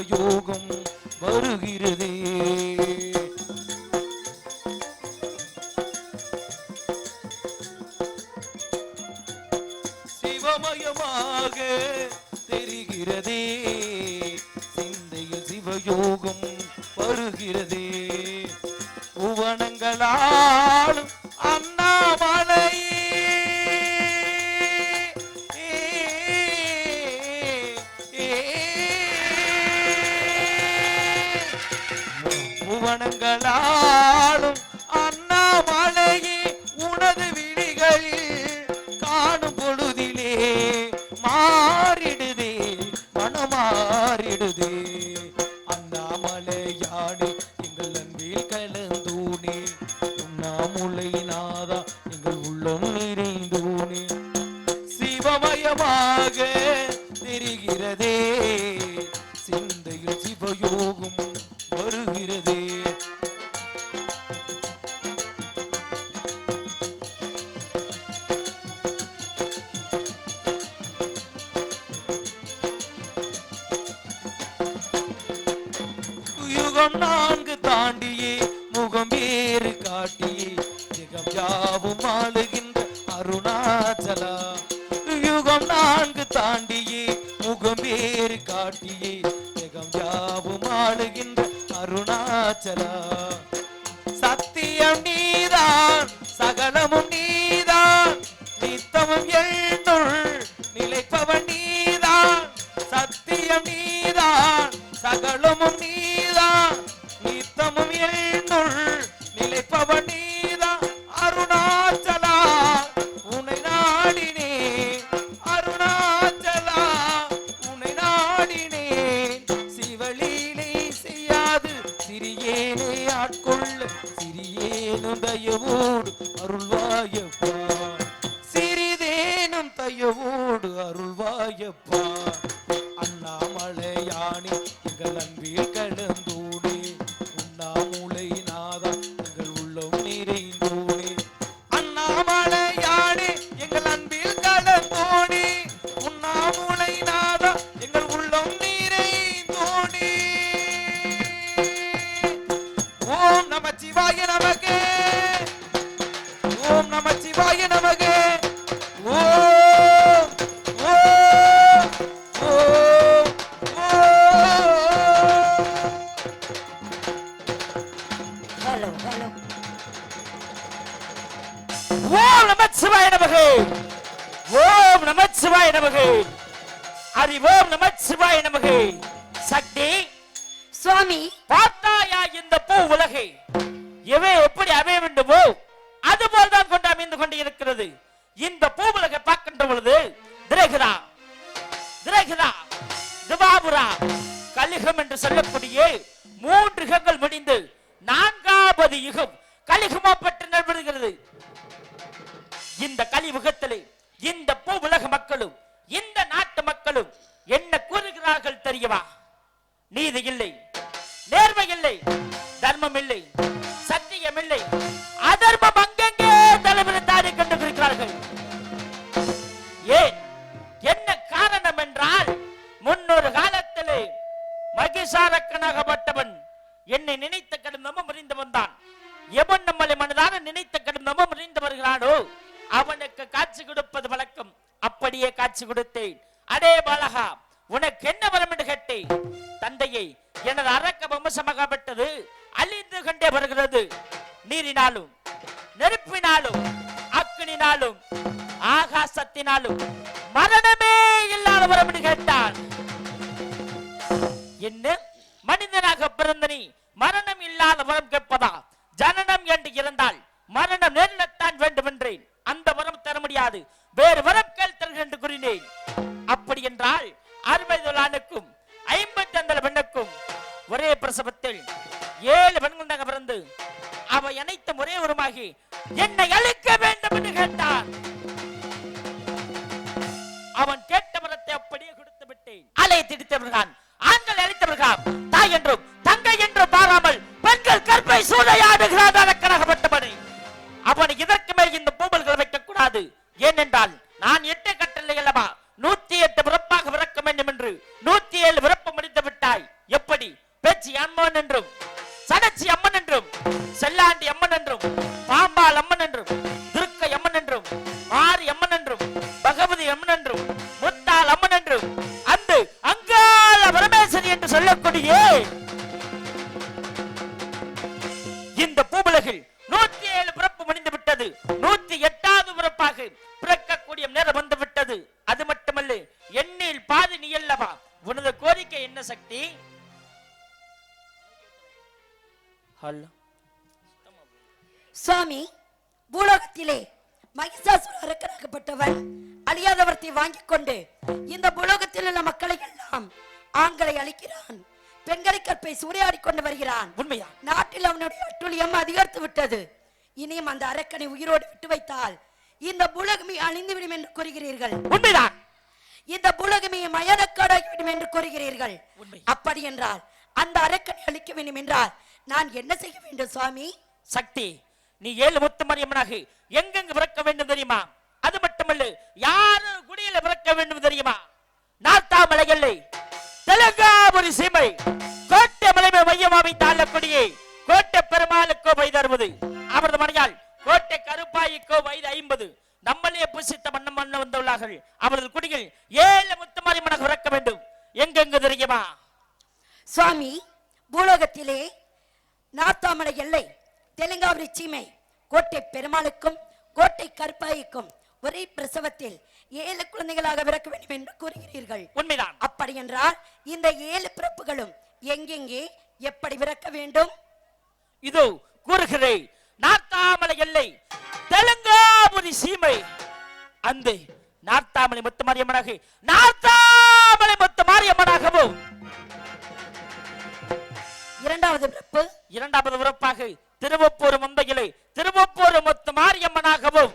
சிவயோகம் வருகிறதே. சிவமயமாக தெரிகிறதே, சிந்தையில் சிவயோகம் வருகிறதே. புவனங்களாலும் அண்ணாமலையே புவனங்களாலும் அண்ணாமலையே உனது விழிகளில் காணும் பொழுதிலே மாறிடுதே மனமாறிடுதே. அண்ணாமலையானே எங்கள் அன்பில் கலந்தூனே, உண்ணாமுலை நாதா எங்கள் உள்ளம் நிறைந்தூனே. சிவமயமாக தெரிகிறதே, சிந்தையில் சிவயோகம் வருகிறதே. யுகம் 4 தாண்டியே முகம் வேறு காட்டியே ஜெகம் யாவும் ஆளுகின்ற அருணாச்சலா. யுகம் 4 தாண்டியே முகம் வேறு காட்டியே ஜெகம் யாவும் ஆளுகின்ற அருணாச்சலா. சத்தியம் நீதான் சகலமும் நீதான், நித்தமும் எழுந்துள் நிலைப்பவன் நீதான். சத்தியம் நீதான் சகலமும் நீதான், நித்தமும் எழுந்துள் நிலைப்பவன் நீதான். அருணாச்சலா உன்னை நாடினே, அருணாச்சலா உன்னை நாடினே. சிவலீலை செய்யாது சிறியேனே ஆட்கொள்ள, சிறியேனும் தயவோடு அருள்வாயப்பா. சிறிதேனும் தயவோடு அருள்வாயப்பா. அண்ணாமலையானே எங்கள் அன்பில் கலந்தோனே, உண்ணாமுலை நாதா எங்கள் உள்ளம் நிறைந்தோனே. அண்ணாமலையானே எங்கள் அன்பில் கலந்தோனே, உண்ணாமுலை நாதா எங்கள் உள்ளம் நிறைந்தோனே. ஓம் நமச்சிவாய நமகே, ஓம் நமச்சிவாய நமகே. ஓம் ஓம் ஓம் ஹலோ ஹலோ. ஓம் நமச்சிவாய நமகே, ஓம் நமச்சிவாய நமகே, ஹரி ஓம் நமச்சிவாய நமகே. சக்தி சுவாமி, பார்த்தாயா இந்த பூ உலகை எவை எப்படி அமைய வேண்டுமோ அதுபோல்தான் கொண்டு அமைந்து கொண்டு இருக்கிறது. இந்த பூ உலகை பார்க்கின்ற பொழுது திரேகரா திரேகரா திவாபுரா கலிகம் என்று சொல்லக்கூடிய 3 யுகங்கள் முடிந்து 4வது யுகம் கலிகமாப்பட்டு நடைபெறுகிறது. இந்த கலியுகத்திலே இந்த பூ உலக மக்களும் இந்த நாட்டு மக்களும் என்ன கூறுகிறார்கள் தெரியுமா? நீதி இல்லை, நேர்மை இல்லை, தர்மம் இல்லை, சத்தியம் இல்லை, அதர்மம் அங்கெங்கே தலைவிரித்தாடி கொண்டிருக்கிறார்கள். ஏன் என்ன காரணம் என்றால், முன்னொரு காலத்திலே மகிஷாரக்கனாகப்பட்டவன் என்னை நினைத்த கடுந்தமும் முறிந்து வந்தான். எவன் நம்மளை மனதான நினைத்த கடுந்தமும் முறிந்து வருகிறானோ அவனுக்கு காட்சி கொடுப்பது வழக்கம். அப்படியே காட்சி கொடுத்தேன். அடே பாலகா, உனக்கு என்ன வரம் என்று கேட்டேன். தந்தையை, எனது அரக்க வம்சமாகப்பட்டது அழிந்து கொண்டே வருகிறது. நீரினாலும் நெருப்பினாலும் அக்கினினாலும் ஆகாசத்தினாலும் மரணமே இல்லாத வரம் என்று கேட்டான். என்ன மனிதனாக பிறந்த நீ மரணம் இல்லாத வரம் கேட்பதா? ஜனனம் என்று இருந்தால் மரணம் நேரிடத்தான் வேண்டும் என்றேன். அந்த வரம் தர முடியாது, வேறு வரம் கேள் தருகிறேன் என்று கூறினேன். அப்படி என்றால் 60 ஆணுக்கும் 50 பெண்ணுக்கும் ஒரே பிரசவத்தில் 7 பெண்கள் பிறந்து அவை அனைத்தும் ஒரே உருமாகி என்னை அழிக்க வேண்டும் என்று கேட்டான். அவன் கேட்ட வரத்தை அப்படியே கொடுத்து விட்டேன். அலை திடித்தவர்கள் ஆண்கள் அழித்தவர்கள் தாய் என்றும் தங்கை என்றும் பாராமல் பெண்கள் கற்பை சூளையாடுகிறார். அரக்கனாகப்பட்டவனை அவனை இதற்கு மேல் இந்த பூமல்கள் வைக்க கூடாது. ஏனென்றால் நான் 8 கட்டளை அல்லவா, 108 பிறப்பாக பிறக்க வேண்டும் என்று 107 பிறப்பு முடித்து விட்டாய். பேச்சி அம்மன் என்றும் சடச்சி அம்மன் என்றும் செல்லாண்டி அம்மன் என்றும் பாம்பாள் அம்மன் என்றும் துர்க்கை அம்மன் என்றும் மாரி அம்மன் என்றும் பகவதி அம்மன் என்றும் முத்தாள் அம்மன் என்றும் அந்த அங்காள பரமேஸ்வரி என்று சொல்லக்கூடிய இந்த பூவுலகில் 107 பிறப்பு முடிந்து விட்டது. 108வது பிறப்பாக பிறக்கக்கூடிய நேரம் வந்து விட்டது. அது மட்டுமல்ல, எண்ணில் பாதி நீ அல்லவா? உனது கோரிக்கை என்ன சக்தி? சுவாமி, பூலோகத்திலே மகிஷாசுர அரக்கனாகப்பட்டவன் அழியாதவர்த்தை வாங்கிக் கொண்டு இந்த பூலோகத்தில் உள்ள மக்களை எல்லாம் ஆண்களை அழிக்கிறான், பெண்களை கற்பை சூறையாடி கொண்டு வருகிறான். உண்மையா? நாட்டில் அவனுடைய அட்டுழியம் அதிகரித்து விட்டது. இனியும் அந்த அரக்கனை உயிரோடு விட்டு வைத்தால் இந்த பூலகமே அழிந்துவிடும் என்று கூறுகிறீர்கள். உண்மைதான். இந்த பூலகமே மயானக்காடாகிவிடும் என்று கூறுகிறீர்கள். அப்படி என்றால் அந்த அரக்கனை அழிக்க வேண்டும் என்றால் நான் என்ன செய்ய வேண்டும் சுவாமி? சக்தி, நீ 7 முத்துமாரியம்மனாக எங்கெங்கு பிறக்க வேண்டும் தெரியுமா? அது மட்டுமல்ல, யாரு குடியில பிறக்க வேண்டும் தெரியுமா? நார்த்தாமலை எல்லை தெலங்காபுரி சீமை கோட்டை மலைமை மையமாவை தாழக்கூடிய கோட்டை பெருமாளுக்கோ வயது 60, அவரது மனையால் கோட்டை கருப்பாய்க்கோ வயது 50. நம்மளே புசித்த மன்னம் மன்ன வந்துள்ளார்கள். அவரது குடியில் 7 முத்துமாரியம்மனாக பிறக்க வேண்டும். எங்கெங்கு தெரியுமா சுவாமி? பூலோகத்திலே நார்த்தாமலை எல்லை தெலுங்காவரி சீமை கோட்டை பெருமாளுக்கும் கோட்டை கருப்பாய்க்கும் ஒரே பிரசவத்தில் 7 குழந்தைகளாக பிறக்க வேண்டும் என்று கூறுகிறீர்கள். உண்மைதான். அப்படி என்றால் இந்த 7 பிறப்புகளும் எங்கெங்கே எப்படி பிறக்க வேண்டும்? இதோ கூறுகிறேன். நார்த்தாமலை எல்லை தெலுங்காபுரி சீமை அந்த நார்த்தாமலை முத்துமாரியம்மனாக நார்த்தாமலை முத்துமாரியம்மனாகவும் இரண்டாவது பிறப்பாக திருவப்பூர் முந்தையிலே திருவப்பூர் முத்துமாரியம்மனாகவும்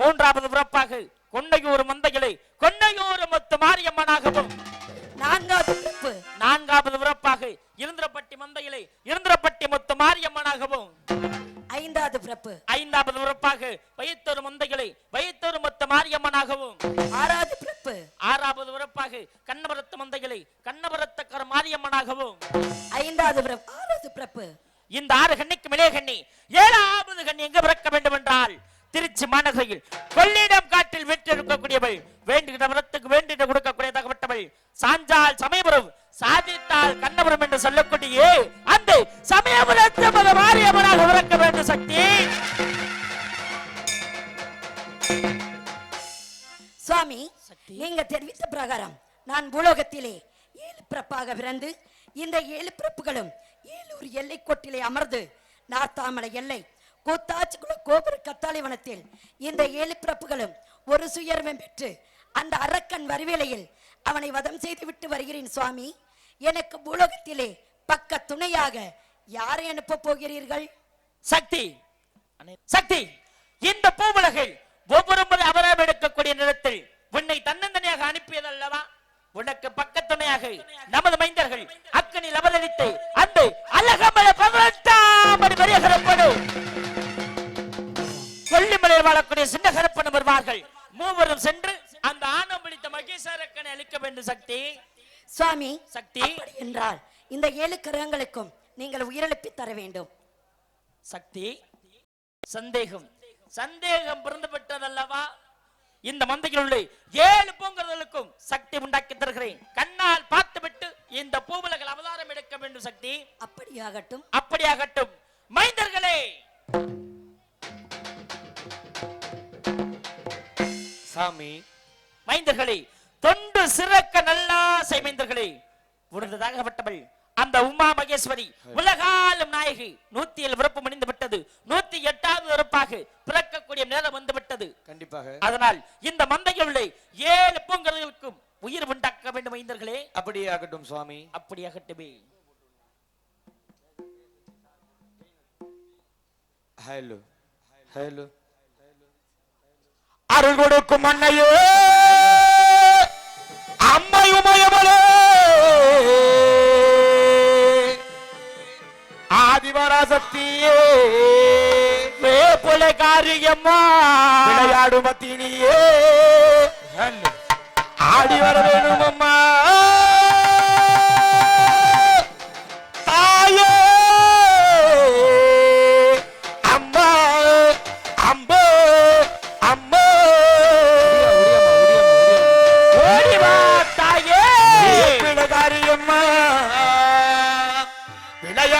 மூன்றாவது பிறப்பாக கொன்னையூர் மந்தையிலே கொன்னையூர் முத்துமாரியம்மனாகவும் நான்காவது பிறப்பாக இருந்திரப்பட்டி மந்தையிலே இருந்திரப்பட்டி முத்துமாரியம்மனாகவும் ஐந்தாவது பிறப்பாக வயித்தூர் மந்தையிலே வயித்தூர் முத்துமாரியம்மனாகவும் ஆறாவது பிறப்பாக கண்ணபுரத்து மந்தையிலே கண்ணபுரத்தக்கர மாரியம்மனாகவும் ஆறாவது பிறப்பு இந்த 6 கண்ணிக்கு மேலே கண்ணி 7வது கண்ணி எங்க பிறக்க வேண்டும் என்றால் திருச்சி மாநகரில் கொள்ளிடம் காட்டில் வீற்றிருக்கக்கூடியவள் வேண்டுகிற வரத்துக்கு வேண்டிட்டு கொடுக்கக்கூடியதாகப்பட்டவள் சாஞ்சால் சமயபுரம் சாதித்தால் கண்ணபுரம் என்று சொல்லக்கூடிய அந்த சமயபுரத்து மாரியம்மனாக பிறக்க வேண்டும் சக்தி. சுவாமி, நீங்க தெரிவித்த பிரகாரம் நான் பூலோகத்திலே 7 பிறப்பாக பிறந்து இந்த 7 பிறப்புகளும் 7 எல்லை கோட்டிலே அமர்ந்து நார்த்தாமலை எல்லை கூத்தாச்சிக்குள கோபுர கத்தாளிவனத்தில் இந்த 7 பிறப்புகளும் ஒரு சுயர்வம் பெற்று அந்த அரக்கன் வருவேளையில் அவனை வதம் செய்து விட்டு வருகிறேன் சுவாமி. எனக்கு பூலோகத்திலே பக்க துணையாக யாரை அனுப்ப போகிறீர்கள்? சக்தி, இந்த பூவுலகில் ஒவ்வொரு முறை அவரம் எடுக்கக்கூடிய நேரத்தில் உன்னை தன்னந்தனியாக அனுப்பியதல்லவா? உனக்கு பக்கத்துணையாக நமது மைந்தர்கள் அக்கனில் அவதரித்து அந்த அழகமலை 18ஆம் படி பெரியகரப்படும் கொல்லிமலையில் வாழக்கூடிய சின்ன கரப்பன் வருவார்கள். மூவரும் சென்று அந்த ஆணம் பிடித்த மகேஸ்வரக்கனை அளிக்க வேண்டும் சக்தி. சுவாமி, சக்தி அப்படி என்றால் இந்த 7 கிரகங்களுக்கும் நீங்கள் உயிரிழப்பி தர வேண்டும். சக்தி, சந்தேகம் பிறந்து விட்டதல்லவா? இந்த மந்தையில் உள்ள 7 பூங்கர்களுக்கும் சக்தி உண்டாக்கி தருகிறேன். கண்ணால் பார்த்துவிட்டு இந்த பூவுலகில் அவதாரம் எடுக்க வேண்டும் சக்தி. அப்படியாகட்டும். மைந்தர்களே, சாமி, மைந்தர்களே, தொண்டு சிறக்க நல்லா மைந்தர்களே, உணர்ந்ததாகப்பட்டவள் அந்த உமா மகேஸ்வரி உலகாலும் நாயகி 107 பிறப்பு முடிந்து விட்டது. 108வது பிறப்பாக பிறக்கக்கூடிய நேரம் வந்து விட்டது. கண்டிப்பாக. அதனால் இந்த மந்தையில் உள்ள 7 பூங்கர்களுக்கும் உயிர் உண்டாக்க வேண்டும் மைந்தர்களே. அப்படியே ஆகட்டும் சுவாமி. அப்படியாகட்டுமே. ஹலோ ஹலோ அருள் கொடுக்கும் அன்னையே அம்மையுமயமலே ஆதிவராசக்தியே வேப்புலை காரியம்மா விளையாடும் மத்தினியே ஆடி வர வேணும் அம்மா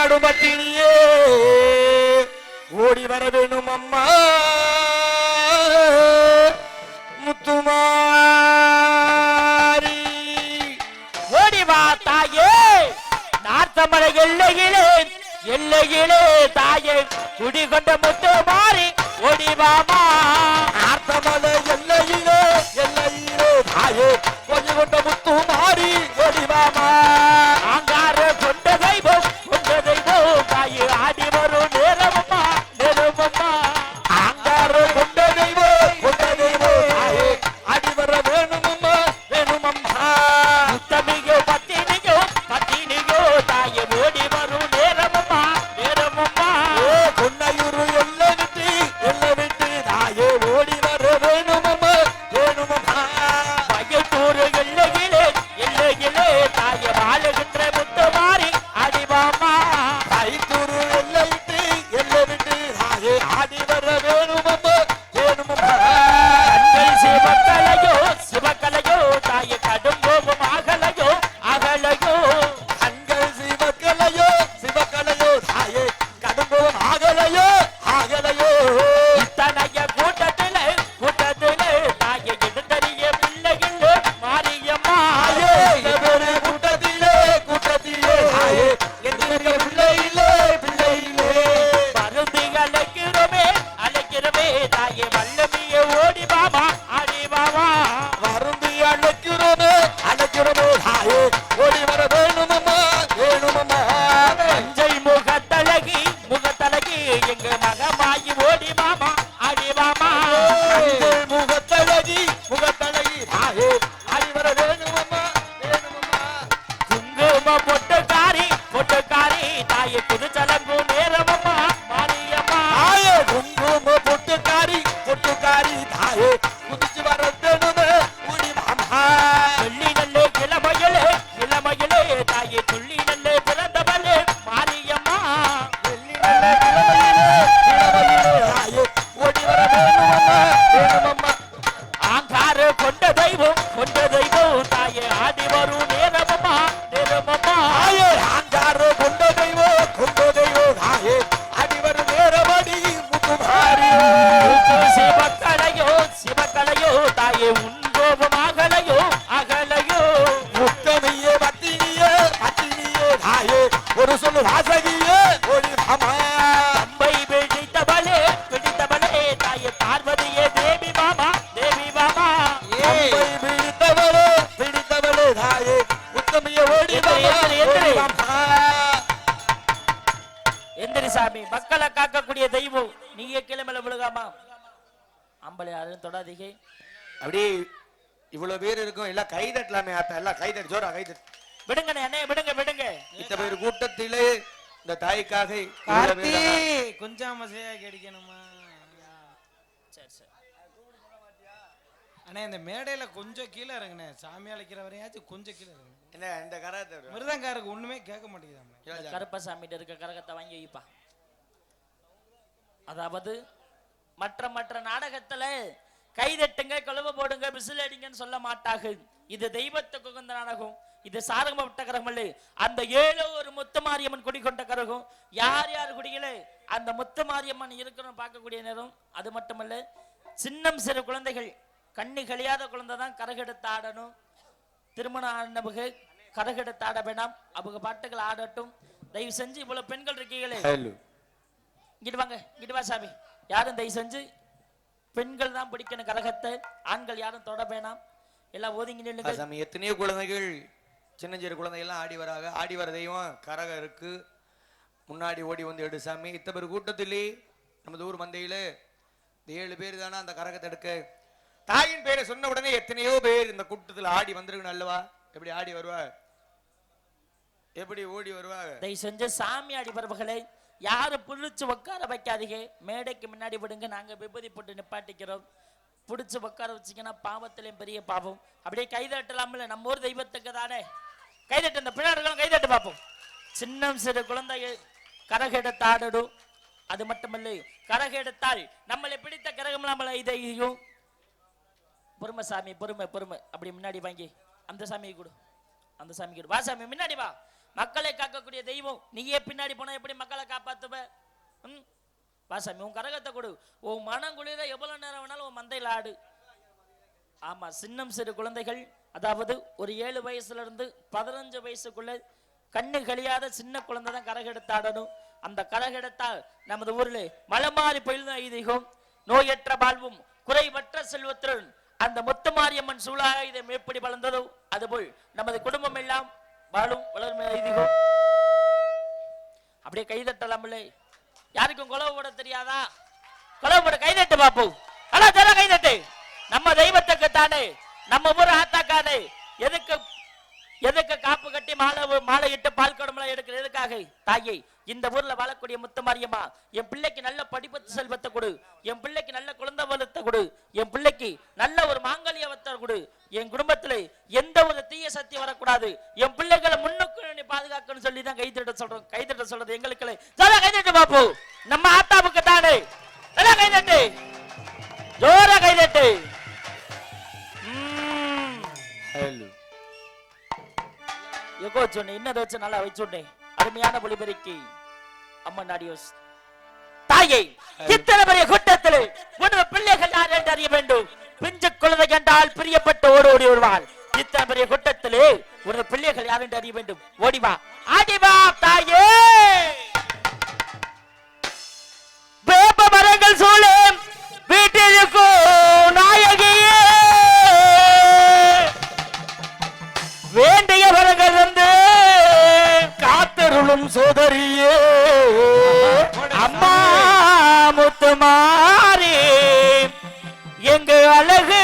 விளையாடும் பத்தினியே ஓடி வர வேணும் அம்மா முத்துமாரி ஓடிவா தாயே நார்த்தமலை எல்லையிலே எல்லையிலே தாயே குடிகொண்ட முத்து மாறி ஓடிவாமா ஆர்த்தமலை எல்லையிலே எல்லையிலே தாயே கொஞ்சம் கொண்ட முத்துமாரி ஓடிவாமா ஆங்கார கொண்ட தெய்வம் தாயே ஆடி வரும் நேரமம்மா நேரமம்மா ஆங்கார கொண்ட தெய்வோ தாயே அடி வர வேணுமம்மா வேணுமம்மா முத்தமிகோ பத்தினியோ பத்தினியோ தாயே ஓடி வரும் நேரமம்மா நேரமம்மா கொன்னையூரு எல்லை விட்டு தாயே ஓடி வர வேணுமம்மா வேணுமம்மா பையத்தூர் எல்லையிலே எல்லையிலே தாயே வாழுகின்ற முத்து மாறி அடிவாமா கைத்தூரு எல்லை விட்டு தாயே ஆடி வர வேணுமம்மா வேணுமம்மா கண்கள் சிவக்கலையோ சிவக்கலையோ தாயே கடும் கோபம் அகலையோ அகலையோ கண்கள் சிவக்கலையோ தாயே கடும்போம் ஆகலையோ இத்தனைய கூட்டத்திலே தாயே எடுத்தறிய பிள்ளைகள் மாரியம்மா ஒரு கூட்டத்திலே தாயே என்னுடைய பிள்ளையிலே மருந்தி அழைக்கிறோமே தாயே வல்லமிய ஓடி பாபா அடி பாபா வருந்தி அழைக்கிறோமே தாயே ஓடி வர வேணுமம்மா அஞ்சை முகத்தழகி எங்க மகமாயி ஓடி பாபா அடி பாபா அஞ்சல் முகத்தழகி தாயே ஆடி வர வேணுமம்மா குங்கும பொட்டுக்காரி தாயே புதுச்சலங்கு நேரமம்மா மாரியம்மா தாயே குங்கும பொட்டுக்காரி தாயே குதிச்சு வர வேணுமே ஓடி மாமா சொல்லி நல்ல இளமையிலே தாயே துள்ளி நல்ல பிறந்தவளே மாரியம்மா தாயே ஓடி வர வேணுமம்மா ஆங்கார கொண்ட தெய்வம் தாயே ஆடி வரும் நேரமம்மா தாயே ஆண்டாரோ கொண்ட தெய்வோ தாயே அடி வர நேரமடி முத்துமாரி சிவக்கலையோ தாயே உன் கோபம் அகலையோ முத்தமையே பத்தினியே தாயே ஒரு சொல்லு வாசகியே ஓடி மாமா தம்பை பிடித்தவளே தாயே பார்வதியே தேவி மாமா அம்பை பிடித்தவளே தாயே முத்தமையே ஓடி மாமா எந்திரி சாமி மக்களை காக்கக்கூடிய தெய்வம் நீயே கிளம்பல விழுகாமா அம்பளை யாரும் தொடாதீங்க அப்படியே இவ்வளவு பேர் இருக்கும் எல்லாம் கைதட்டலாமே ஆத்தா எல்லாம் கைதட்டு ஜோரா கைதட்டு விடுங்கண்ணே அண்ணே விடுங்க இத்தனை பேர் கூட்டத்திலே இந்த தாய்க்காக இவ்வளவு கார்த்தி பேர் தானா? கொஞ்சம் மசையா கிடைக்கணுமா சரி அண்ணே இந்த மேடையில கொஞ்சம் கீழே இறங்குனே சாமி அழைக்கிற வரையாச்சும் கொஞ்சம் கீழே இறங்கு என்ன இந்த கராத்தை மிருதங்காருக்கு ஒண்ணுமே கேட்க மாட்டேங்குது கருப்பசாமிட்ட இருக்க கரகத்தை வாங்கி வைப்பா அதாவது மற்ற நாடகத்துல கைதட்டுங்க கழுவ போடுங்க விசில் அடிங்கன்னு சொல்ல மாட்டாங்க. இது தெய்வத்துக்கு உகந்த நாடகம். இது சாரகப்பட்ட கரகம் அல்ல. அந்த ஏழோ ஒரு முத்துமாரியம்மன் குடி கொண்ட கரகம். யார் யார் குடிகளே அந்த முத்துமாரியம்மன் இருக்கணும் பார்க்கக்கூடிய நேரம். அது மட்டுமல்ல, சின்னம் சிறு குழந்தைகள் கண்ணி கழியாத குழந்தை தான் கரகெடுத்து ஆடணும். திருமணம் ஆனவங்க கரகெடுத்து ஆட வேண்டாம். அவங்க பாட்டுகள் ஆடட்டும். தயவு செஞ்சு இவ்வளவு பெண்கள் இருக்கீங்களே, இங்கிட்டு வாங்க, இங்கிட்டு வா சாமி. யாரும் தயவு செஞ்சு பெண்கள் தான் பிடிக்கணும் கரகத்தை, ஆண்கள் யாரும் தொட வேணாம். எல்லாம் ஒதுங்கி நில்லுங்க சாமி. எத்தனையோ குழந்தைகள் சின்ன சிறு குழந்தைகள்லாம் ஆடி வராங்க. ஆடி வர தெய்வம் கரகம் இருக்கு, முன்னாடி ஓடி வந்து எடு சாமி. இத்தனை கூட்டத்திலே நமது ஊர் மந்தையில 7 பேர் தானே அந்த கரகத்தை எடுக்க. தாயின் பேரை சொன்ன உடனே எத்தனையோ பேர் இந்த கூட்டத்தில் ஆடி வந்திருக்கணும் அல்லவா? எப்படி ஆடி வருவா, எப்படி ஓடி வருவாங்க. தயவு செஞ்சு சாமி ஆடி வருவர்களே யாரு புடிச்சு உட்கார வைக்காதீங்க. மேடைக்கு முன்னாடி விடுங்க, நாங்க விபதி போட்டு நிப்பாட்டிக்கிறோம். புடிச்சு உட்கார வச்சிங்கன்னா பாவத்திலையும் பெரிய பாவம். அப்படியே கைதட்டலாம்ல, நம்ம ஊர் தெய்வத்துக்கு தானே கைதட்டு. இந்த பிள்ளைகளும் கைதட்டு பார்ப்போம். சின்னம் சிறு குழந்தைய கரகெடுத்து ஆடடும். அது மட்டுமல்ல, கரகெடுத்தால் நம்மளை பிடித்த கரகம் நம்மளை இதையும் பொறுமை சாமி, பொறுமை பொறுமை. அப்படி முன்னாடி வாங்கி அந்த சாமியை கொடு, அந்த சாமி கொடு. வா சாமி முன்னாடி வா. மக்களை காக்கக்கூடிய தெய்வம். நீயே பின்னாடி போனா எப்படி மக்களை காப்பாத்துவ? வாசாமி உன் கரகத்தை கொடு. உன் மனம் குளிர எவ்வளவு நேரம் வேணாலும் உன் மந்தையில் ஆடு. ஆமா, சின்னம் சிறு குழந்தைகள், அதாவது ஒரு 7 வயசுல இருந்து 15 வயசுக்குள்ள கண்ணு கழியாத சின்ன குழந்தை தான் கரகெடுத்தாடணும். அந்த கரகெடுத்தால் நமது ஊர்ல மலை மாறி பயில்ந்த ஐதீகம். நோயற்ற வாழ்வும் குறைவற்ற செல்வத்துடன் அந்த முத்துமாரியம்மன் சூழாக இதை மேற்படி வளர்ந்ததோ அதுபோல் நமது குடும்பம் எல்லாம் வாழும் வளரும் ஐதீகம். அப்படியே கைதட்டலாம்ல. யாருக்கும் கொலவு போட தெரியாதா? கொலவு போட கைதட்டு பாப்போம். கைதட்டு. நம்ம தெய்வத்துக்கு தானே, நம்ம ஊர் ஆத்தாக்கானே. எதுக்கு காப்பு கட்டி மாலை இட்டு பால் குடம்புல எடுக்கிற எதுக்காக? தாயை, இந்த ஊர்ல வாழக்கூடிய முத்துமாரியம்மா, என் பிள்ளைக்கு நல்ல படிப்பு செல்வத்தை கொடு, என் பிள்ளைக்கு நல்ல குழந்தை வளத்தை கொடு, என் பிள்ளைக்கு நல்ல ஒரு மாங்கல்யவத்தை கொடு, என் குடும்பத்துல எந்த ஒரு தீய சக்தி வரக்கூடாது, என் பிள்ளைகளை முன்னுக்கு பாதுகாக்கணும்னு சொல்லி தான் கைதட்ட சொல்றோம். கைதட்ட சொல்றது எங்களுக்கு கைதட்டு பாப்போம். நம்ம ஆத்தாவுக்கு தானே கைதட்டு, ஜோர கைதட்டு. இன்னதை வச்சு நல்லா வச்சுட்டேன். அருமையான ஒளிபெருக்கி அம்மன் ஆடியோஸ். தாயை, இத்தனை பெரிய கூட்டத்தில் உனது பிள்ளைகள் யார் என்று அறிய வேண்டும். பிஞ்சு குழந்தை கண்டால் பிரியப்பட்டு ஓடி வருவாள். இத்தனை பெரிய கூட்டத்திலே உனது பிள்ளைகள் யார் என்று அறிய வேண்டும். ஓடிவா, ஆடிவா தாயே. வேப்ப மரங்கள் சூழும் வீட்டிற்கும் நாயகியே, வேண்டிய வரங்கள் வந்து காத்தருளும் சோதரியே, அம்மா முத்துமாரி, எங்க அழகு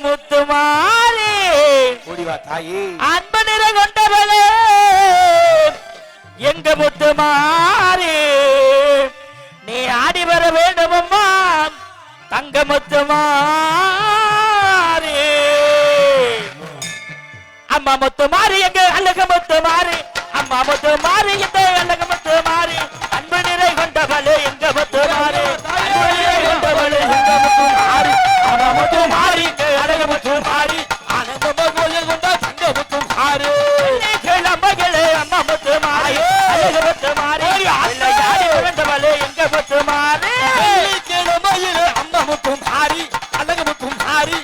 முத்துமாரி, அன்பு நிற கொண்டவளே எங்க முத்துமாரி, நீ ஆடி வர வேண்டும் அம்மா தங்க முத்துமாரி. அம்மா முத்துமாரி, எங்க அழகு முத்துமாரி, அம்மா முத்துமாரி, எங்க அழகு முத்துமாரி, அன்பு நிறை கொண்டவளே எங்க முத்துமாரி, அன்பு நிறை கொண்டவளே எங்க முத்துமாரி, அம்மா முத்துமாரி, எங்க அழகு முத்துமாரி, ஆனந்தமா கோயில் கொண்ட தங்க முத்துமாரி, கிளம்பகளே அம்மா முத்துமாரி, அழகு முத்துமாரி, பிள்ளையாடி பிறந்தவளே எங்க முத்துமாரி, கிளம்பையிலே அம்மா முத்துமாரி, அழகு முத்துமாரி,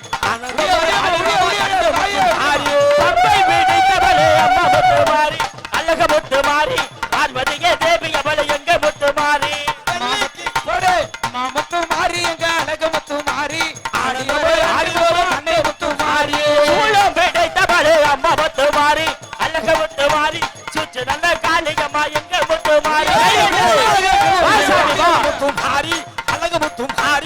முத்துமாரி, பார்வதியே தேவி அவளை எங்க முத்துமாரி, முத்துமாரி எங்க அழகு முத்துமாரி, முத்துமாரி, கிடைத்தவளே அம்மா முத்துமாரி, அழகு முத்துமாரி, சுற்று நல்ல காளிகம்மா எங்க முத்துமாரி, முத்துமாரி, அழகு முத்துமாரி,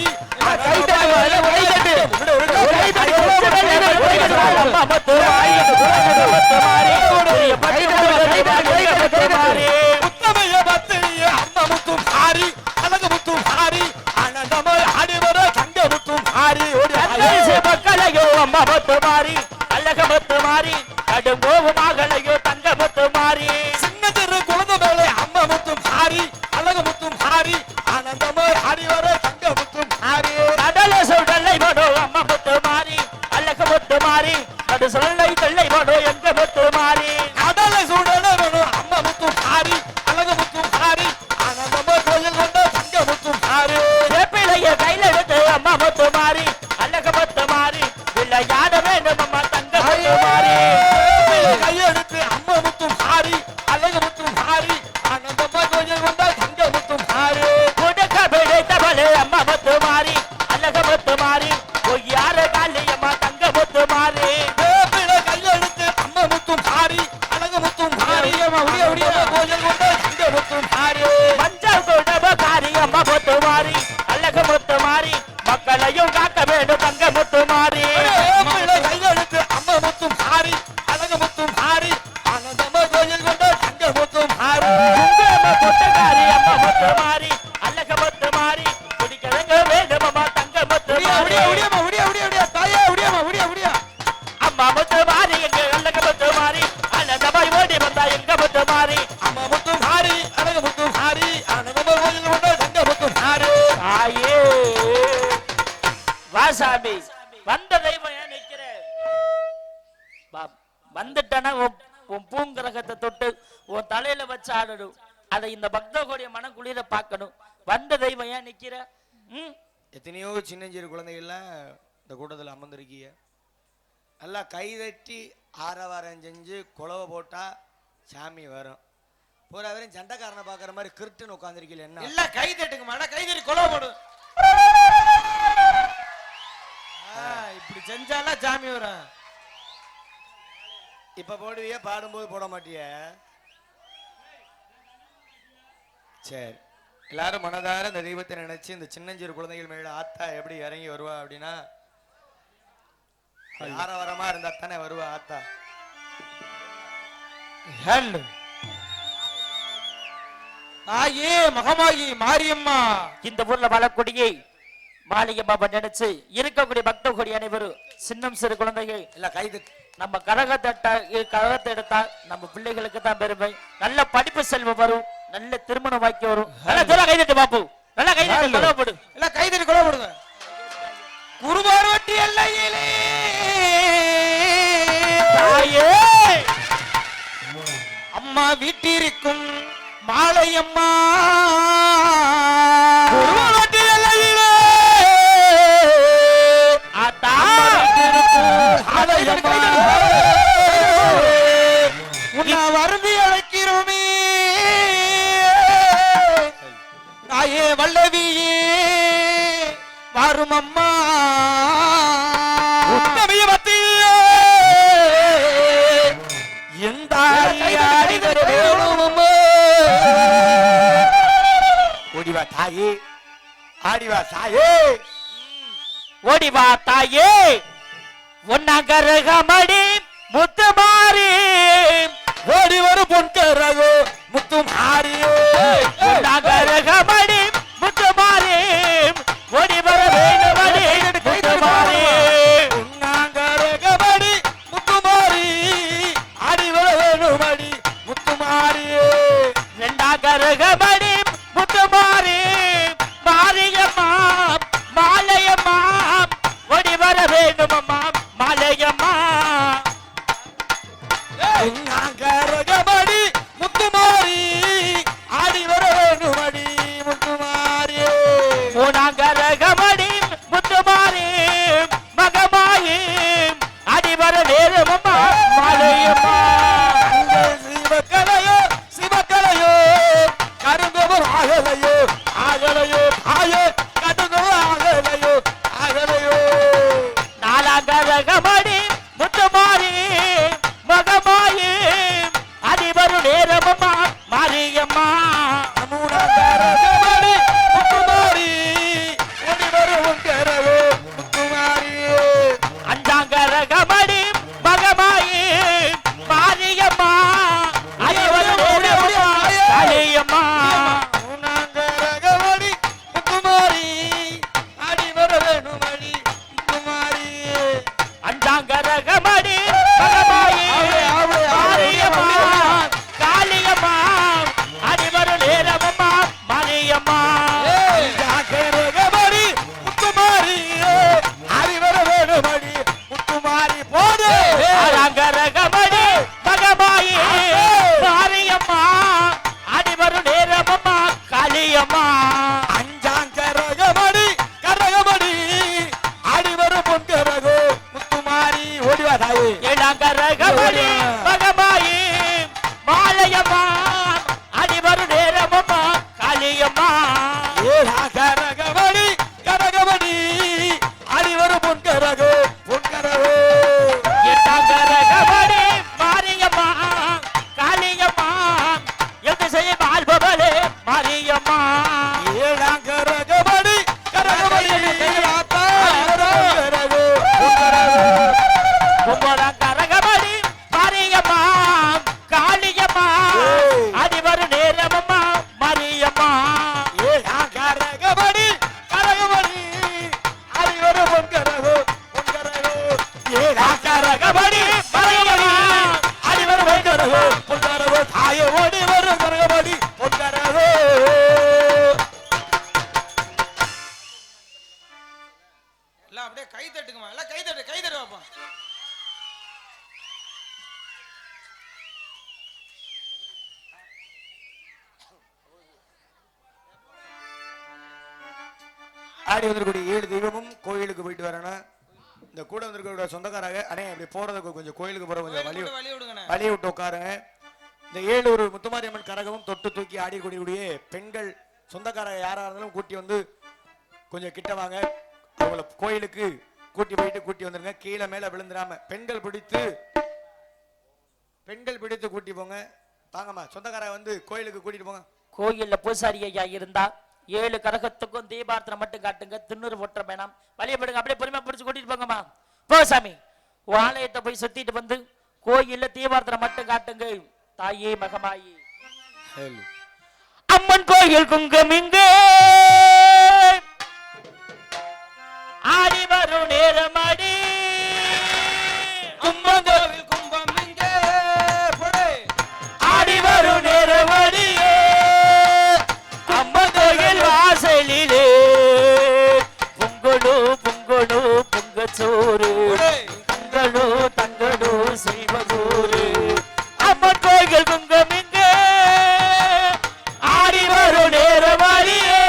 மக்களையோ அம்மா முத்துமாரி, அழக முத்துமாரி, கடும் கோபமாகலையோ தங்க முத்துமாரி, சின்ன திரு குழந்தை மேலே அம்மா முத்துமாரி, அழக முத்துமாரி, ஆனந்தமாய் ஆடி வர தங்க முத்துமாரி, கடல சுடலை வடோ அம்மா முத்துமாரி, அழக முத்துமாரி, கடு சொல்லை தொல்லை வடோ எங்க முத்துமாரி, கடல சுடலை வடோ அம்மா முத்துமாரி, அழக முத்துமாரி, ஆனந்தமாய் கோயில் கொண்ட தங்க முத்துமாரி, பிள்ளைய கையில எடுத்து அம்மா முத்துமாரி, அழக முத்துமாரி, விளையாட வேண்டும் அம்மா தங்க முத்துமாரி, கையெடுத்து அம்மா முத்துமாரி, அழக முத்துமாரி, ஆனந்தமா கோயில் கொண்ட தங்க முத்துமாரி, கொடுக்க பிடித்தவளே அம்மா முத்துமாரி, அழக முத்துமாரி, பொய்யார காளியம்மா தங்க முத்துமாரி, கையெடுத்து அம்மா முத்துமாரி, அழக முத்துமாரி, கோயில் கொண்ட தங்க முத்துமாரி, மஞ்சள் குடபகாரி அம்மா முத்துமாரி, அழக முத்துமாரி, மக்களையும் காக்க வேண்டும் தங்க முத்துமாரி, கையெழுத்து அம்மா முத்துமாரி, அழக முத்துமாரி, ஆனந்தமா கோயில் கொண்ட தங்க முத்துமாரி, கொட்டகாரி அம்மா முத்துமாரி, அழக முத்துமாரி, குடிக்கிறங்க வேண்டும் அம்மா தங்க முத்துமாரி, அம்மா முத்துமாரி, எங்க அழக முத்துமாரி, அனந்தமாய் ஓடி வந்தா எங்க முத்துமாரி, அம்மா முத்து உன் பூங்கிரகத்தை தொட்டு உன் தலையில வச்சு ஆடணும். அதை இந்த பக்தர்களுடைய மனம் குளிர பார்க்கணும். வந்த தெய்வம் ஏன் நிக்கிற? எத்தனையோ சின்னஞ்சிறு குழந்தைகள்லாம் இந்த கூட்டத்தில் அமர்ந்திருக்கீங்க. நல்லா கைதட்டி ஆரவாரம் செஞ்சு குலவை போட்டா சாமி வரும். பூரா வரையும் சண்டைக்காரனை பார்க்குற மாதிரி கிருட்டுன்னு உட்காந்துருக்கீங்க. என்ன எல்லாம் கை தட்டுங்க மாடா, கை தட்டி கொலை போடு. இப்படி செஞ்சாலாம் சாமி வரும். இப்ப போடுவிய, பாடும்போது போட மாட்டிய. சரி, எல்லாரும் மனதார இந்த தெய்வத்தை நினைச்சு இந்த சின்னஞ்சிறு குழந்தைகள் மேல ஆத்தா எப்படி இறங்கி வருவா அப்படின்னா ஆரவாரமா இருந்தா தானே வருவா ஆத்தா. ஹலோ தாயே மகமாயி மாரியம்மா, இந்த ஊர்ல வாழக்கூடிய மாளிகம்மா நினைச்சு இருக்கக்கூடிய பக்த கொடி அனைவரும் சின்னம் சிறு குழந்தைகள் இல்ல கைது நம்ம கரகத்தை எடுத்தா நம்ம பிள்ளைகளுக்கு தான் பெருமை. நல்ல படிப்பு செல்வம் வரும், நல்ல திருமணம் வாக்கி வரும். நல்லா கைதட்டு பாப்பு, நல்லா கைதட்டு கொலவப்படு, எல்லாம் கை தட்டி கொலை போடுங்க. குருபார்வட்டி எல்லையிலே தாயே அம்மா வீட்டிற்கும் மாலையம்மா, குருபார்வட்டி எல்லையிலே ஆத்தா உன்னை வருந்தி அழைக்கிறோமே தாயே வல்லவியே வரும் அம்மா. எந்த ஓடிவா தாயே, ஆடிவா தாயே, ஓடிவா தாயே ஒன்னகரகமடி முத்து மாறி ஓடி வரும் பொன்கரகோ முத்து மாறியோ, ஒன்னகரகமடி முத்து மாறி ஓடி வர வேண்டுமடி முத்து மாறி, உன்னாங்கரகமடி முத்து மாறி ஆடி வர வேணுமடி முத்து மாறியே, ரெண்டாகரகமடி முத்து மாறி மாரியம்மா மாலையம்மா ஓடி வர வேண்டுமம்மா மாலையம்மா. உன்னாங்கரகமடி முத்து மாறி ஆடி வர வேணுமடி முத்து மாறியே, மூணாங்கரகமடி முத்து மாறி மகமாயி அடி வர வேண்டுமம்மா மாலையம்மா. சிவக்கலையோ சிவக்கலையோ ஆடி வந்திருக்கக்கூடிய 7 தெய்வமும் கோயிலுக்கு போயிட்டு வரணும். இந்த கூட வந்திருக்கக்கூடிய சொந்தக்காரங்க அண்ணே அப்படி போறதுக்கு கொஞ்சம் கோயிலுக்கு போற கொஞ்சம் வழி விட்டு உட்காருங்க. இந்த 7 ஒரு முத்துமாரியம்மன் கரகமும் தொட்டு தூக்கி ஆடிக்கூடிய பெண்கள் சொந்தக்காரங்க யாரா இருந்தாலும் கூட்டி வந்து கொஞ்சம் கிட்ட வாங்க. அவங்கள கோயிலுக்கு கூட்டி போயிட்டு கூட்டி வந்துருங்க. கீழே மேல விழுந்துடாம பெண்கள் பிடித்து கூட்டி போங்க. தாங்கம்மா சொந்தக்காரங்க வந்து கோயிலுக்கு கூட்டிட்டு போங்க. கோயில்ல பூசாரி ஐயா இருந்தா 7 கரகத்துக்கும் தீபார்த்தனை மட்டும் காட்டுங்க. திண்ணூறு போட்ட வேணாம். வழியப்படுங்க. அப்படியே பொறுமையா பிடிச்சு கூட்டிட்டு போங்கம்மா. போ சாமி. ஆலயத்தை போய் சுத்திட்டு வந்து கோயில்ல தீபார்த்தனை மட்டும் காட்டுங்க. தாயே மகமாயி அம்மன் கோயில் குங்குமிங்கு ஆடி வரும் நேரமடி அம்மன் கோவில் கும்பம் இங்கே ஆடி வரும் நேரமடியே அம்மன் கோயில் வாசலிலே பொங்கலோ பொங்கலோ பொங்கச்சோறு தங்கலோ தங்கலோ செல்வதோறு அம்மன் கோயில் குங்கம் இங்கே ஆடி வரும் நேரமடியே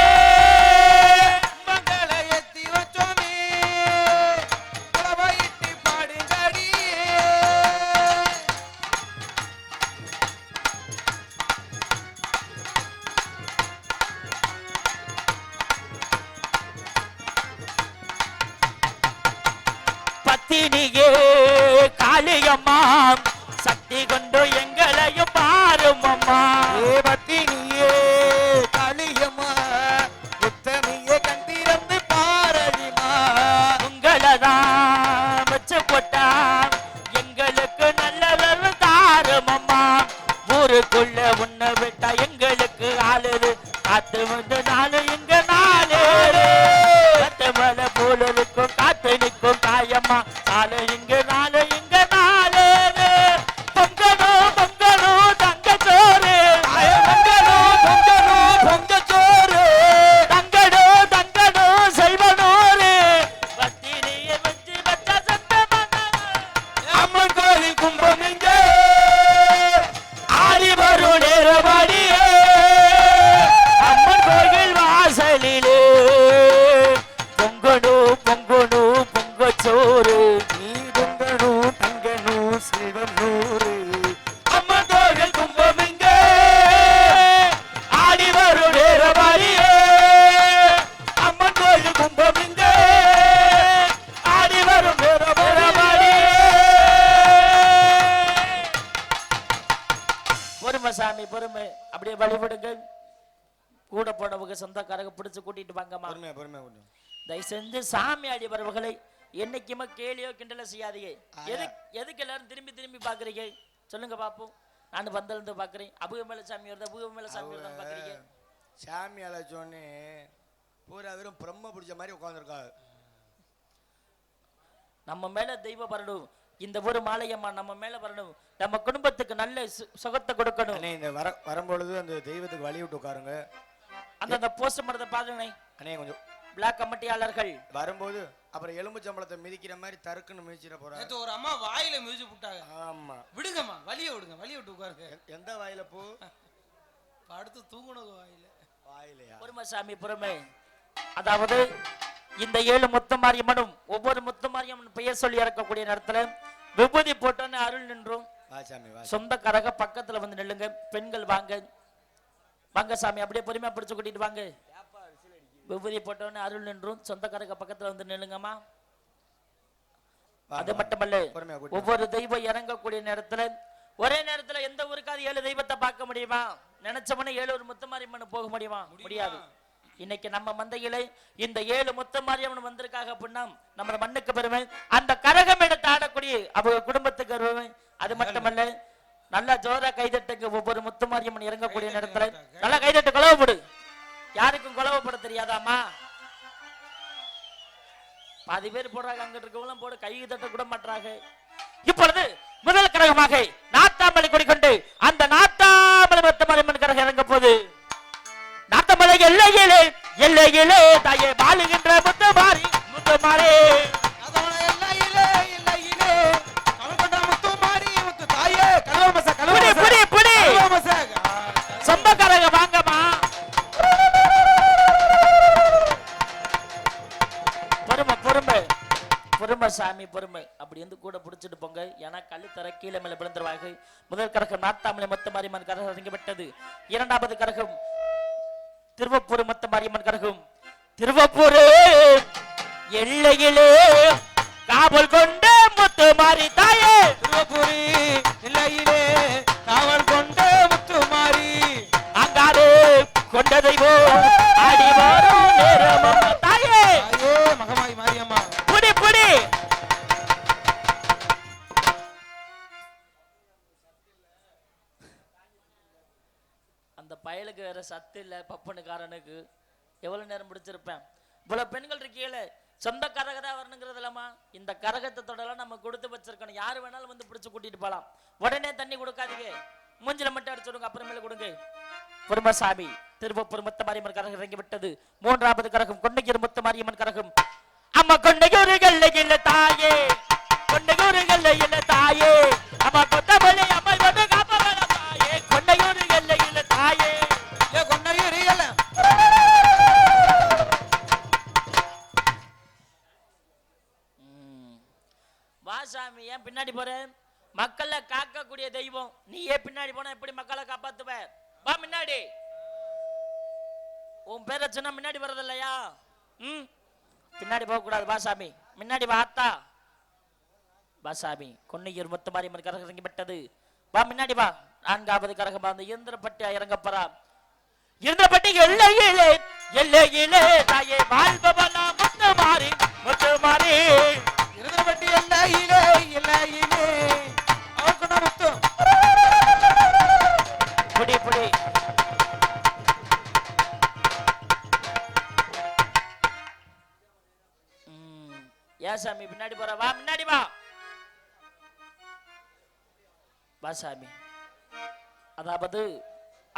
மக்களை எத்தி வச்சோமே குலவையிட்டு பாடுங்கடியே. பத்தினியே காளியம்மா சக்தி கொண்டு எங்களையும் பாரும் அம்மா. பத்தினியே காளியம்மா உத்தமியே கண்டிருந்து பாரடிமா. உங்களதான் வச்சு போட்டா எங்களுக்கு நல்ல தாரும் அம்மா. ஊருக்குள்ள உன்னை விட்டா எங்களுக்கு ஆளுது காத்து வந்து நாலு இங்க நாலு கத்து மலை போல இருக்கும் காத்து நிற்கும் காயம்மா நாலு இங்க நாலு இங்க நாலு பொங்கலோ பொங்கலோ தங்கச்சோறு பொங்கலோ பொங்கலோ பொங்கச்சோறு தங்கடோ தங்கடோ செல்வனோரு பத்தினியை வச்சு வச்ச சத்தம் அம்மன் கோயில் கும்பம் இங்கே ஆடி வரும் நேரமடியே அம்மன் கோயில் வாசலிலே பொங்கலோ பொங்கலோ பொங்கச்சோறு நீ பொங்கணும் தங்கணும் செல்வம் நூறு. அம்மன் கோயில் கும்பம் இங்கே ஆடி வரும் நேரமடியே அம்மன் கோயில் கும்பம் இங்கே ஆடி வரும் நேரமடியே. பொறுமை சாமி பொறுமை. அப்படியே வழிபடுங்க. கூட போனவங்க சொந்தக்காரங்க பிடிச்சு கூட்டிட்டு வாங்கம்மா. பொறுமையா தயவு செஞ்சு சாமி ஆடியவர்களை என்னைக்குமே கேலியோ கிண்டல செய்யாதீங்க. எதுக்கு எல்லாரும் திரும்பி திரும்பி பாக்குறீங்க சொல்லுங்க பாப்போம். நான் வந்திருந்து பாக்குறேன். அபுக மேல சாமி வருது அபுக மேல சாமி வருதான் பாக்குறீங்க. சாமி அழைச்சோன்னே பூரா வெறும் பிரம்ம பிடிச்ச மாதிரி உட்காந்துருக்காங்க. நம்ம மேல தெய்வம் வரணும். இந்த ஒரு மாலையம்மா நம்ம மேல வரணும். நம்ம குடும்பத்துக்கு நல்ல சுகத்தை கொடுக்கணும். அண்ணே இந்த வரும்பொழுது அந்த தெய்வத்துக்கு வழி விட்டு உட்காருங்க. அந்த போஸ்ட் மரத்தை பாருங்க அண்ணே கொஞ்சம் பிளாக் கமிட்டியாளர்கள் வரும்போது அப்புறம் எலும்பு சம்பளத்தை மிதிக்கிற மாதிரி தருக்குன்னு மிதிச்சிட போறாங்க. நேத்து ஒரு அம்மா வாயில மிதிச்சு விட்டாங்க. ஆமா விடுங்கம்மா வலிய விட்டு உட்காருங்க. எந்த வாயில பூ அடுத்து தூங்குனது வாயிலையா? பொறுமை சாமி பொறுமை. அதாவது இந்த 7 முத்துமாரியம்மனும் ஒவ்வொரு முத்துமாரியம்மன் பெயர் சொல்லி இறக்கக்கூடிய நேரத்துல விபூதி போட்டோன்னு அருள் நின்றும். சொந்தக்காரங்க பக்கத்துல வந்து நில்லுங்க. பெண்கள் வாங்க வாங்க சாமி. அப்படியே பொறுமையா பிடிச்சு கூட்டிட்டு வாங்க. விபூதி போட்டோன்னு அருள் நின்றும். சொந்தக்காரங்க பக்கத்துல வந்து நில்லுங்கம்மா. அது மட்டுமல்ல ஒவ்வொரு தெய்வம் இறங்கக்கூடிய நேரத்துல ஒரே நேரத்துல எந்த ஊருக்காவது 7 தெய்வத்தை பார்க்க முடியுமா? நினைச்சவனே 7 ஒரு முத்துமாரியம்மன் போக முடியுமா? முடியாது. இன்னைக்கு நம்ம மந்தையில இந்த 7 முத்துமாரியம்மன் வந்திருக்காக அப்படின்னா நம்ம மண்ணுக்கு பெருமை. அந்த கரகம் எடுத்து ஆடக்கூடிய அவங்க குடும்பத்துக்கு பெருமை. அது மட்டுமல்ல நல்லா ஜோரா கைதட்டுங்க. ஒவ்வொரு முத்துமாரியம்மன் இறங்கக்கூடிய நேரத்துல நல்லா கைதட்டு கொலவப்படு. யாருக்கும் கொலவப்பட தெரியாதாமா? பாதி பேர் போடுறாங்க. அங்கிட்டு இருக்கவங்களும் போடு. கை தட்ட கூட மாட்டாங்க. இப்பொழுது முதல் கரகமாக நாத்தாமலை கொடிக்கொண்டு அந்த நாத்தாமலை முத்துமாரியம்மன் கரகம் இறங்க போது நாத்தமலை எல்லையிலே எல்லையிலே தாயே வாழுகின்ற முத்துமாரி முத்துமாரி சொந்தக்காரங்க வாங்கம்மா. சாமி பொறுமை அப்படி வந்து கூட பிடிச்சிட்டு போங்க. ஏன்னா கழுத்தர கீழே மேல விழுந்துருவாங்க. முதல் கரகம் நாத்தாமலை மொத்த மாரியம்மன் கரகம் இறங்கிவிட்டது. இரண்டாவது கரகம் திருவப்பூர் மொத்த மாரியம்மன் கரகம். திருவப்பூர் எல்லையிலே காவல் கொண்ட முத்து மாறி தாயே. திருவப்பூரி எல்லையிலே காவல் கொண்ட முத்து மாறி அங்காறு கொண்ட தெய்வம் ஆடி வரும் நேரம் அம்மா தாயே. ஐயோ மகமாய் மாரியம்மா புடி புடி. அந்த பயலுக்கு வேற சத்து இல்ல. பப்பனுக்காரனுக்கு எவ்வளவு நேரம் பிடிச்சிருப்பேன். இவ்வளவு பெண்கள் இருக்கீங்கள, சொந்த கரகதா வரணுங்கிறது இல்லாமா இந்த கரகத்தை தொடலாம் நம்ம கொடுத்து வச்சிருக்கணும். யாரு வேணாலும் வந்து பிடிச்சு கூட்டிட்டு போலாம். உடனே தண்ணி கொடுக்காதீங்க, மூஞ்சில மட்டும் அடிச்சுடுங்க, அப்புறமேல கொடுங்க. பொறுமசாமி திருவப்பூர் முத்த மாரியம்மன் கரகம் இறங்கி விட்டது. மூன்றாவது கரகம் கொண்டையூர் முத்த மாரியம்மன் கரகம். அம்மா கொண்டையூர்கள் இல்ல தாயே, கொண்டையூர்கள் இல்ல தாயே, அம்மா கொத்தமல்லி அம்மா வந்து காப்பவள தாயே, கொண்டையூர்கள் இல்ல தாயே. ஏ கொண்டையூர் இல்ல வாசாமி ஏன் பின்னாடி போற? மக்களை காக்கக்கூடிய தெய்வம் நீ ஏன் பின்னாடி போனா எப்படி மக்களை காப்பாத்துவ? வா முன்னாடி. உன் பேரை சொன்னா முன்னாடி வர்றது இல்லையா? பின்னாடி போக கூடாது வாசாமி, முன்னாடி வா. ஆத்தா வாசாமி கொன்னையூர் முத்து மாரியம்மன் கரகம் இறங்கி விட்டது. வா முன்னாடி வா. நான்காவது கரகம் அந்த இயந்திரப்பட்டி இறங்கப்பறா. இயந்திரப்பட்டி எல்லையிலே எல்லையிலே தாயே வாழ்பவனா முத்து மாறி முத்து மாறி. இருந்தபட்டி எல்லையிலே எல்லையிலே அவர்கொண்ட முத்து புடி புடி. ஏன் சாமி பின்னாடி போற? வா முன்னாடி வா. வா சாமி. அதாவது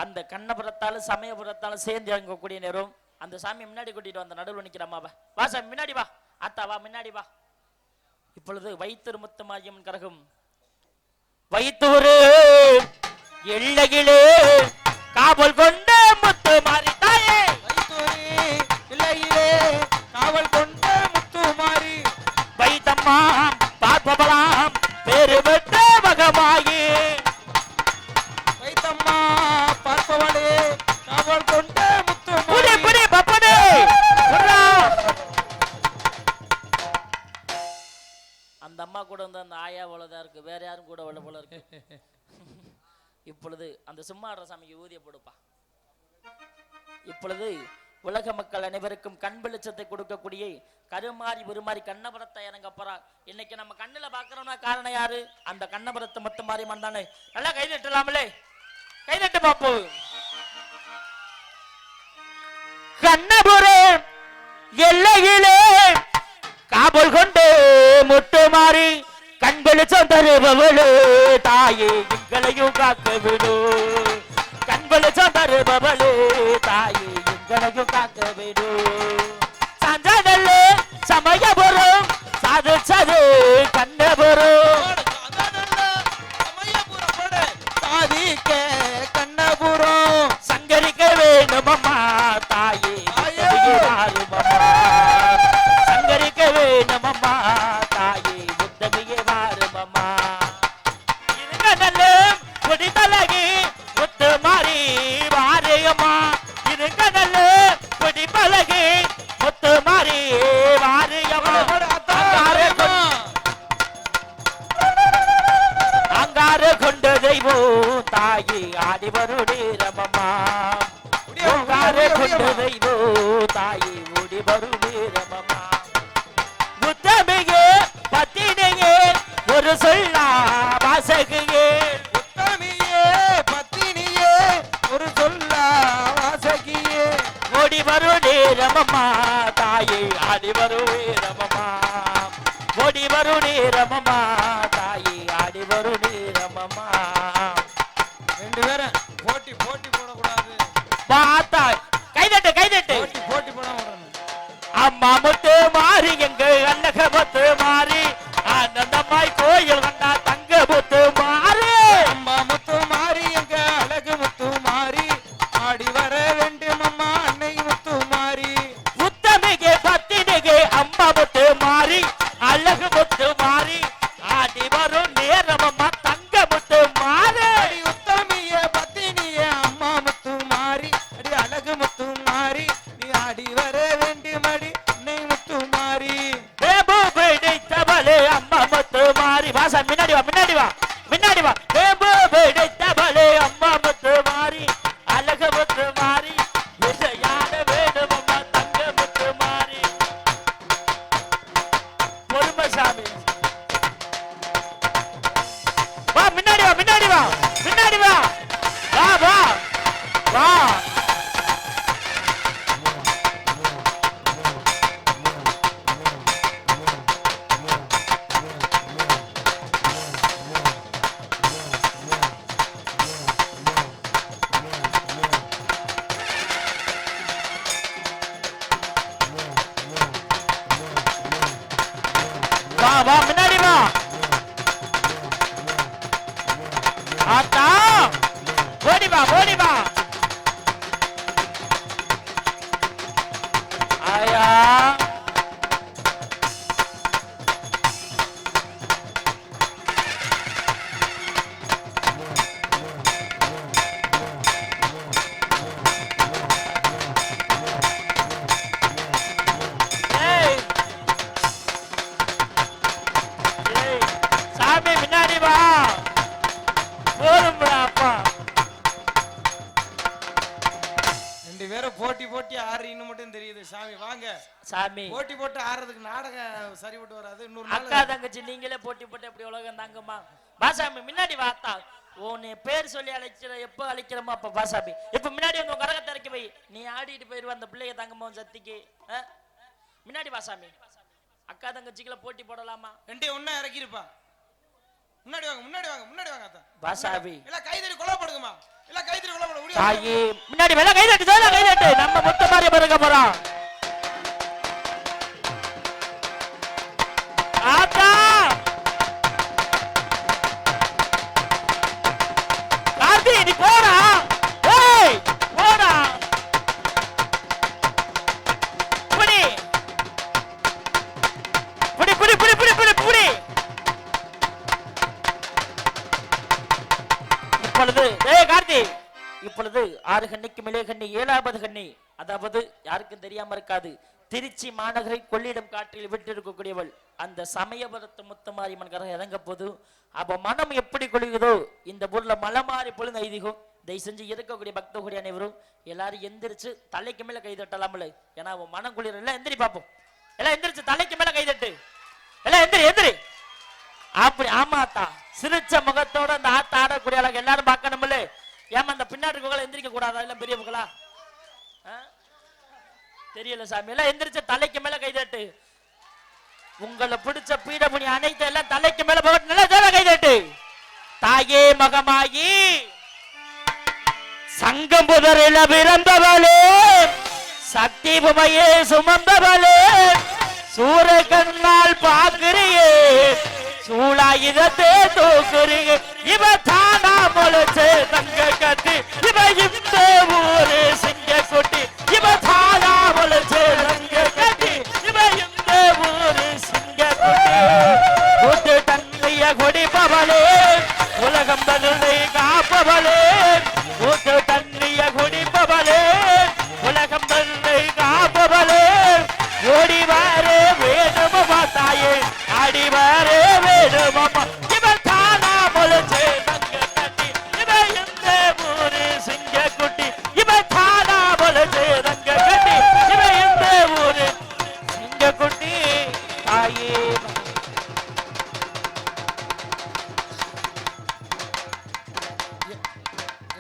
அந்த கண்ணபுரத்தாலும் சமயபுரத்தாலும் சேர்ந்து இறங்கக்கூடிய நேரம் அந்த சாமி முன்னாடி கூட்டிட்டு வந்த நடுவில் நிக்கிறாமா. வா சாமி முன்னாடி வா. அத்தா வா முன்னாடி வா. இப்பொழுது வைத்தூர் முத்து மாரியம்மன் கரகம். வைத்தூர் எல்லையிலே காவல் கொண்ட முத்து மாறி தாயே. வைத்தூரி எல்லையிலே காவல் கொண்ட முத்து மாறி வைத்தம்மா பார்ப்பவளாம் பேரு பெற்ற மகமாயி. வைத்தம்மா பார்ப்பவளே காவல் கொண்ட முத்து புடி மாறி. புடி பப்பனே புறா. அந்த அம்மா கூட வந்து அந்த ஆயா போலதான் இருக்கு, வேற யாரும் கூட உள்ள போல இருக்கு. இப்பொழுது அந்த சும்மாடுற சாமிக்கு ஊதிய போடுப்பா. இப்பொழுது உலக மக்கள் அனைவருக்கும் கண் வெளிச்சத்தை கொடுக்கக்கூடிய கருமாறி உருமாறி கண்ணபுரத்தை இறங்கப்பறா. இன்னைக்கு நம்ம கண்ணுல பாக்குறோம்னா காரணம் யாரு? அந்த கண்ணபுரத்தை மொத்த மாரியம்மன் தானே. நல்லா கை தட்டலாமலே, கை தட்டு பாப்பு. கண்ணபுரம் எல்லையிலே காவல் கொண்டு முட்டு மாறி கண் வெளிச்சம் தருபவளே தாயே எங்களையும் காக்க விடு. கண் வெளிச்சம் தருபவளே தாயே எங்களையும் காக்க விடு. சஞ்சதல்ல சமயபுரம் சாதிச்சது கண்ணபுரம். சாதிக்க கண்ணபுரம் சங்கரிக்க வேணுமம்மா தாயே மாறுமம்மா. சங்கரிக்க வேணுமம்மா தாயே உத்தமியே மாறுமம்மா. இருங்க நல்ல குடித்தலகி முத்து மாறி வாரியம்மா. இருங்க நல்ல குடிப்பலகி முத்து மாறி வாரியம்மா. அங்காறு கொண்ட தெய்வம் தாயே ஆடி வரும் நேரமம்மா. அங்காறு கொண்ட தெய்வம் தாயே ஓடி வரும் நேரமம்மா. உத்தமியே பத்தினியே ஒரு சொல்லா வாசகியே. உத்தமியே பத்தினியே ஒரு சொல்ல வாசகியே. ஓடி வரும் நேரமம்மா தாயே ஆடி வரும் நேரமம்மா. ஓடி வரும் நேரமம்மா தாயே ஆடி வரும் நேரமம்மா. ரெண்டு பேரும் போட்டி போட்டி போடக்கூடாது. பார்த்தா கைதட்டு கைதட்டு. போட்டி போட்டி போட விடணும். அம்மா முத்து மாறி எங்க அண்ணக முத்து மாறி ஆனந்தமாய் கோயில் வந்தா தங்க முத்து மாறி. அம்மா முத்து மாறி எங்க அழகு முத்து மாறி ஆடி வர வேண்டும் அம்மா அன்னை முத்து மாறி. உத்தமிகே பத்தினிகே அம்மா முத்து மாறி அழகு முத்து போட்டி ஆடுறீன்னு மட்டும் தெரியுது சாமி. வாங்க சாமி போட்டி போட்டு ஆடுறதுக்கு நாடகம் சரிபட்டு வராது. இன்னொரு அக்கா நாள் தங்கச்சி நீங்களே போட்டி போட்டு எப்படி உலகம் தாங்கம்மா. பாசாமி முன்னாடி வாத்தா உன்னை பேர் சொல்லி அழைக்கிற எப்ப அழைக்கிறோமோ அப்ப பாசாமி இப்ப முன்னாடி வந்து உங்க கரகத்தை இறக்கி போய் நீ ஆடிட்டு போயிருவ அந்த பிள்ளைய தங்கம்மா சத்திக்கு. முன்னாடி வாசாமி அக்கா தங்கச்சிக்குள்ள போட்டி போடலாமா? ரெண்டையும் ஒண்ணா இறக்கிருப்பா. முன்னாடி வாங்க முன்னாடி வாங்க முன்னாடி வாங்க அத்தா. பாசாமி எல்லாம் கைதறி கொலை போடுங்கம்மா. எல்லாம் கைதறி கொலை போடு. தாயி முன்னாடி வேலை கைதட்டு ஜோல கைதட்டு நம்ம முத்த மாதிரி பிறக்க போறோம். ஆத்தா கார்த்தி நீ போடா. ஏய் போடா. புடி புடி புடி புடி புடி புடி புடி. இப்பொழுது ஏய் கார்த்தி இப்பொழுது 6 கண்ணிக்கு மேலே கண்ணி 7வது கண்ணி அதாவது யாருக்கும் தெரியாம இருக்காது திருச்சி மாநகரை கொள்ளிடம் காற்றில் விட்டு இருக்கக்கூடியவள் அந்த சமயபுரத்து முத்தமாரியம்மன் கரை இறங்க போது அப்ப மனம் எப்படி கொள்ளுகிறதோ இந்த ஊர்ல மலை மாறி பொழுது ஐதீகம். தயவு செஞ்சு இருக்கக்கூடிய பக்தகுடி அனைவரும் எல்லாரும் எந்திரிச்சு தலைக்கு மேல கை தட்டலாம்ல. ஏன்னா அவன் மனம் குளிர் எல்லாம் எந்திரி பார்ப்போம். எல்லாம் எந்திரிச்சு தலைக்கு மேல கை தட்டு. எல்லாம் எந்திரி எந்திரி. அப்படி ஆமாத்தா சிரிச்ச முகத்தோட அந்த ஆத்த ஆடக்கூடிய அளவுக்கு எல்லாரும் பார்க்கணும்ல. ஏமா அந்த பின்னாடி புகழ எந்திரிக்க கூடாதா? எல்லாம் பெரிய புகழா தெரியல சாமி. எல்லாம் எந்திரிச்ச தலைக்கு மேல கைதட்டு. உங்களை பிடிச்ச பீடமுனி அனைத்து எல்லாம் தலைக்கு மேல போட்டு நல்லா ஜோர கைதட்டு. தாயே மகமாயி சங்கம் புதரில பிறந்தவளே சக்தி புமையே சுமந்தவளே சூர கண்ணால் பாக்குறியே சூளாயுதத்தே தூக்குறீங்க. இவ தானா முளைச்சு தங்க கட்டி இவ இந்த ஊரு சிங்க குட்டி. இவ தானா முளைச்சு தங்க கட்டி இவ இந்த ஊரு சிங்க குட்டி. கூட்டு தன்னைய குடிப்பவளே உலகம் தன்னை காப்பவளே. கூட்டு தன்னைய குடிப்பவளே உலகம் தன்னை காப்பவளே. ஓடிவாரே வேணுமா தாயே ஆடிவாரே வேணுமா. இவன் தானா முளைச்சு தங்க கட்டி இவ இந்த ஊரு சிங்க குட்டி. இவன் தானா முளைச்சு தங்க கட்டி இவ இந்த ஊரு சிங்க குட்டி. தாயே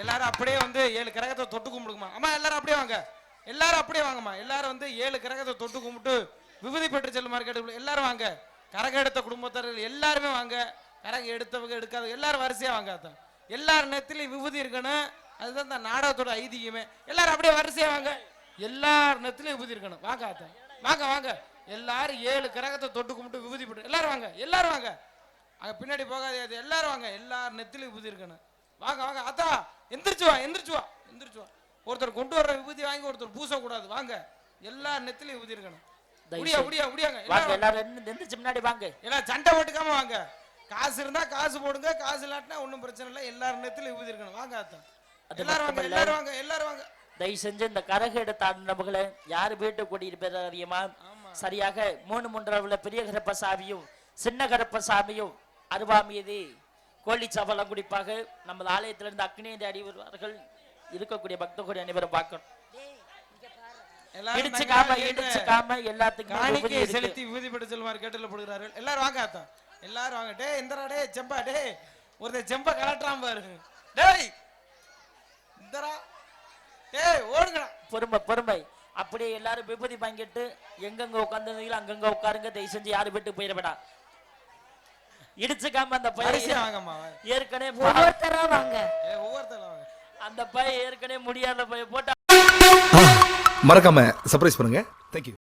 எல்லாரும் அப்படியே வந்து 7 கிரகத்தை தொட்டு கும்பிடுங்கம்மா. அம்மா எல்லாரும் அப்படியே வாங்க. எல்லாரும் அப்படியே வாங்கம்மா. எல்லாரும் வந்து 7 கிரகத்தை தொட்டு கும்பிட்டு விபூதி பெற்று செல்லுமாறு கேட்டு எல்லாரும் வாங்க. கரகம் எடுத்த குடும்பத்தார்கள் எல்லாருமே வாங்க. கரகம் எடுத்தவங்க எடுக்காதவங்க எல்லாரும் வரிசையா வாங்க. அதான் எல்லார் நேரத்திலையும் விபூதி இருக்கணும். அதுதான் இந்த நாடகத்தோட ஐதீகமே. எல்லாரும் அப்படியே வரிசையா வாங்க. எல்லார் நேரத்திலையும் விபூதி இருக்கணும். வாங்க அதான் வாங்க வாங்க. எல்லாரும் 7 கிரகத்தை தொட்டு கும்பிட்டு விபூதி பெற்று எல்லாரும் வாங்க. எல்லாரும் வாங்க. அங்க பின்னாடி போகாது. எல்லாரும் வாங்க. எல்லார் நேரத்திலையும் விபூதி இருக்கணும். வாங்க வாங்க அத்தா எந்திரிச்சு வா எந்திரிச்சு வா எந்திரிச்சு வா. ஒருத்தர் கொண்டு வர்ற விபூதி வாங்கி ஒருத்தர் பூசக்கூடாது. வாங்க. எல்லா நெத்திலையும் விபூதி இருக்கணும். எல்லாரும் எந்திரிச்சு முன்னாடி வாங்க. எல்லாம் சண்டை போட்டுக்காம வாங்க. காசு இருந்தா காசு போடுங்க. காசு இல்லாட்டினா ஒன்றும் பிரச்சனை இல்லை. எல்லாரும் நெத்திலையும் விபூதி இருக்கணும். வாங்க அத்தா எல்லாரும் வாங்க. எல்லாரும் வாங்க. எல்லாரும் வாங்க. தயவு செஞ்சு இந்த கரக எடுத்த நபர்களை யாரு வீட்டு கூட்டிட்டு பேர் அறியுமா? சரியாக 3 பெரிய கருப்பசாமியும் சின்ன கருப்பசாமியும் அருவாமீது கோழி சபலம் குடிப்பாக நமது ஆலயத்திலிருந்து அக்னேந்தி அடி வருவார்கள். இருக்கக்கூடிய பக்தகுடி அனைவரும் பார்க்கணும். இடிச்சுக்காம எல்லாத்துக்கும் செலுத்தி விபூதி பெற்று செல்லுமாறு கேட்டுல போடுகிறார்கள். எல்லாரும் வாங்க அத்தா எல்லாரும் வாங்க. டே இந்தரா டே செம்பா டே ஒருத்தர் செம்ப கலட்டுறான் பாரு. டேய் இந்தரா டேய் ஓடுங்கடா. பொறுமை பொறுமை. அப்படியே எல்லாரும் விபூதி வாங்கிட்டு எங்கெங்க உட்கார்ந்தீங்களோ அங்கங்க உட்காருங்க. தயவு செஞ்சு யாரு வீட்டுக்கு போயிடப்படா. இடிச்சுக்காம அந்த பையன் வாங்கம்மா. ஏற்கனவே ஒவ்வொருத்தரா வாங்க. ஒவ்வொருத்தரா வாங்க. அந்த பையன் ஏற்கனவே முடியாத பையன் போட்டா மறக்காம சர்ப்ரைஸ் பண்ணுங்க. தேங்க்யூ.